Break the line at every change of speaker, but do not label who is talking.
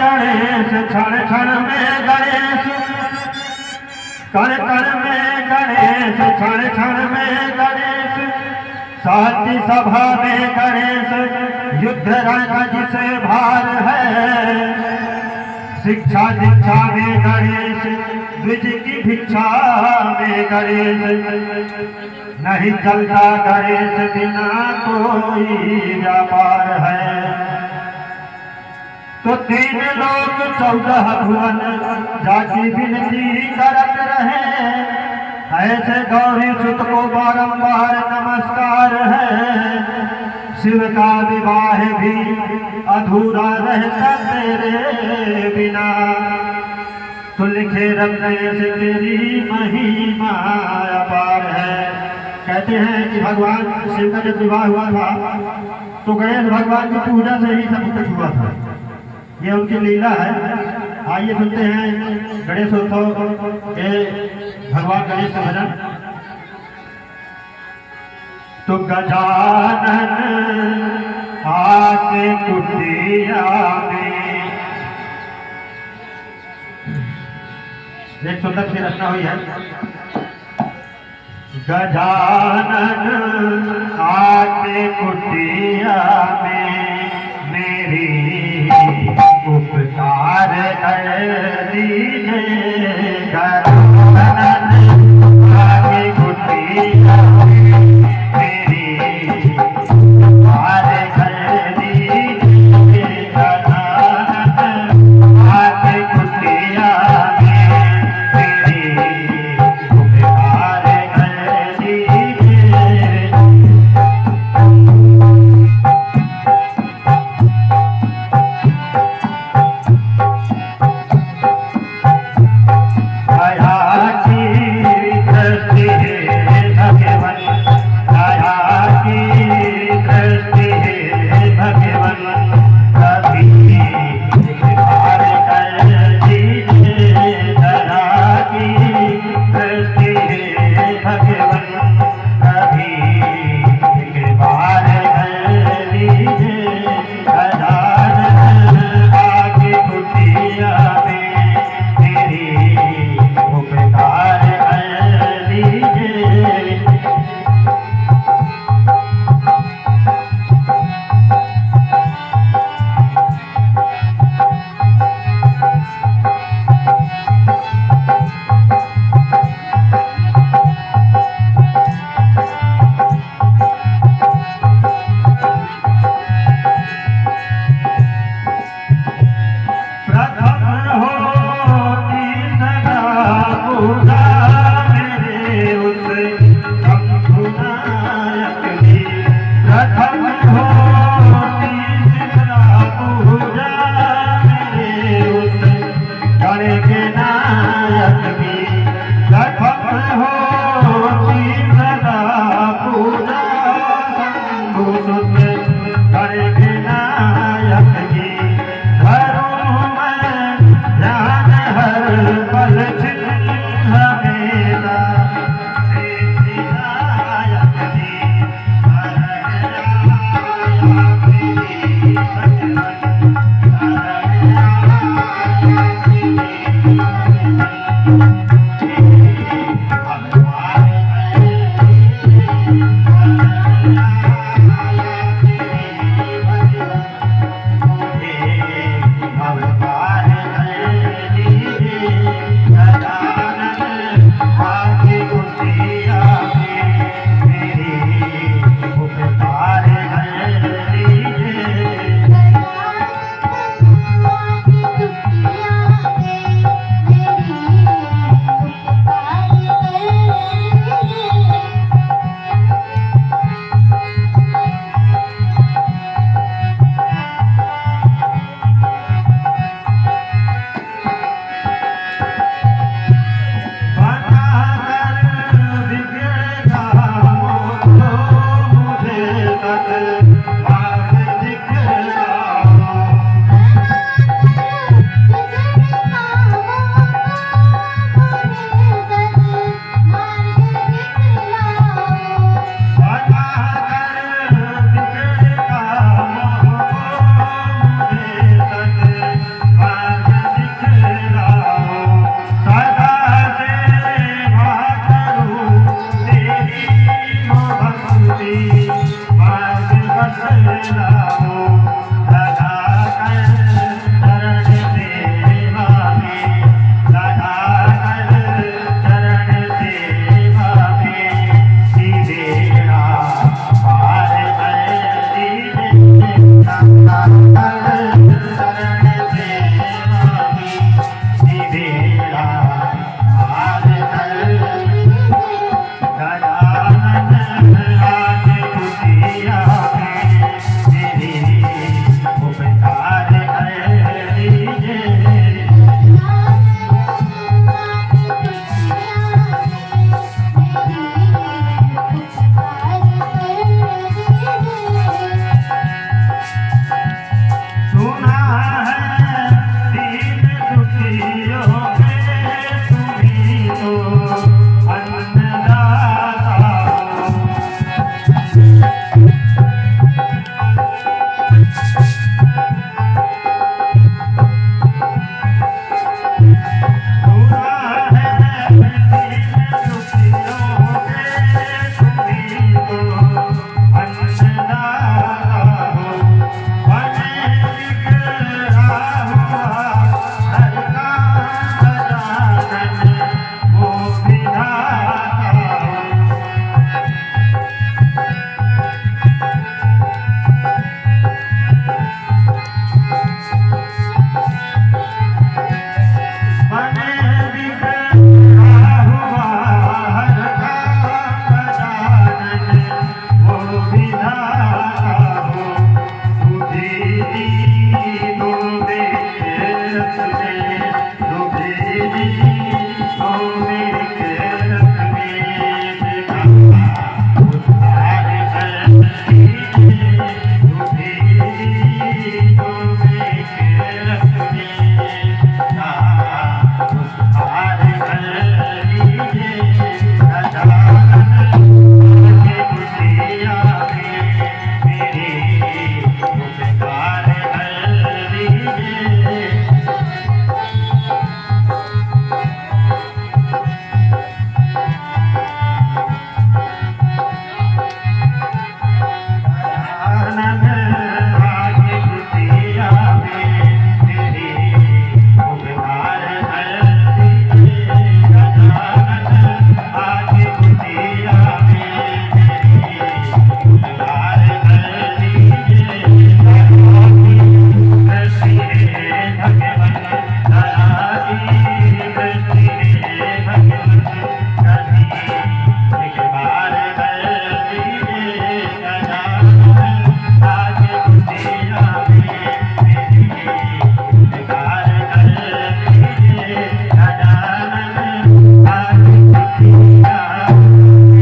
गणेश क्षण क्षण में गणेश, कण कण में गणेश, क्षण क्षण में गणेश, साथी सभा में गणेश, युद्ध रण जिसे भार है, शिक्षा दीक्षा में गणेश, द्विज की भिक्षा में गणेश, नहीं चलता गणेश बिना कोई व्यापार है। तो 3 लोक 14 भुवन जाकी विनती करत रहे, ऐसे गौरी सुत को बारंबार नमस्कार है। शिव का विवाह भी अधूरा रहता तेरे बिना, तो लिखे रमेश तेरी महिमा अपार है। कहते हैं कि भगवान शिव का जब विवाह हुआ था तो गणेश भगवान की पूजा से ही सब कुछ हुआ था, ये उनकी लीला है। आइए सुनते हैं गणेशोत्सव के भगवान गणेश का भजन। तो गजानन आके कुटिया में, एक सुंदर सी रचना हुई है। गजानन आके कुटिया में मेरी उपकार कर दीजिए,